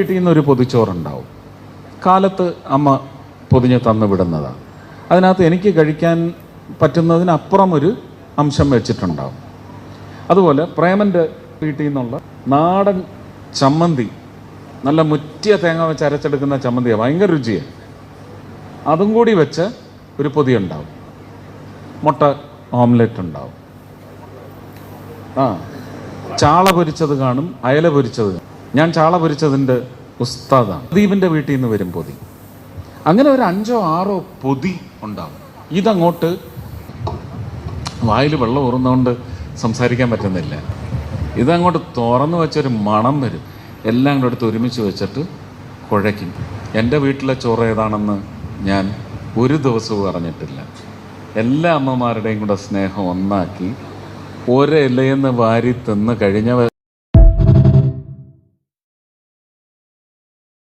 വീട്ടിൽ നിന്നൊരു പൊതിച്ചോറുണ്ടാവും. കാലത്ത് അമ്മ പൊതിഞ്ഞ് തന്നു വിടുന്നതാണ്. അതിനകത്ത് എനിക്ക് കഴിക്കാൻ പറ്റുന്നതിനപ്പുറം ഒരു അംശം വെച്ചിട്ടുണ്ടാവും. അതുപോലെ പ്രേമൻ്റെ വീട്ടിൽ നിന്നുള്ള നാടൻ ചമ്മന്തി, നല്ല മുറ്റിയ തേങ്ങ വെച്ച് അരച്ചെടുക്കുന്ന ചമ്മന്തിയാണ്, ഭയങ്കര രുചിയാണ്. അതും കൂടി വെച്ച് ഒരു പൊതി ഉണ്ടാവും. മുട്ട ഓംലെറ്റ് ഉണ്ടാവും. ചാള പൊരിച്ചത് കാണും, അയല പൊരിച്ചത് കാണും. ഞാൻ ചാള പൊരിച്ചതിൻ്റെ ഉസ്താദാണ്. ദീപിൻ്റെ വീട്ടിൽ നിന്ന് വരും പൊതി. അങ്ങനെ ഒരു 5 or 6 പൊതി ഉണ്ടാവും. ഇതങ്ങോട്ട് വായിൽ വെള്ളം ഊറുന്നതുകൊണ്ട് സംസാരിക്കാൻ പറ്റുന്നില്ല. ഇതങ്ങോട്ട് തുറന്നു വെച്ചൊരു മണം വരും. എല്ലാം കൂടെ എടുത്ത് ഒരുമിച്ച് വെച്ചിട്ട് കുഴയ്ക്കും. എൻ്റെ വീട്ടിലെ ചോറ് ഏതാണെന്ന് ഞാൻ ഒരു ദിവസവും അറിഞ്ഞിട്ടില്ല. എല്ലാ അമ്മമാരുടെയും കൂടെ സ്നേഹം ഒന്നാക്കി ഒരിലയെന്ന് വാരി തിന്ന് കഴിഞ്ഞവ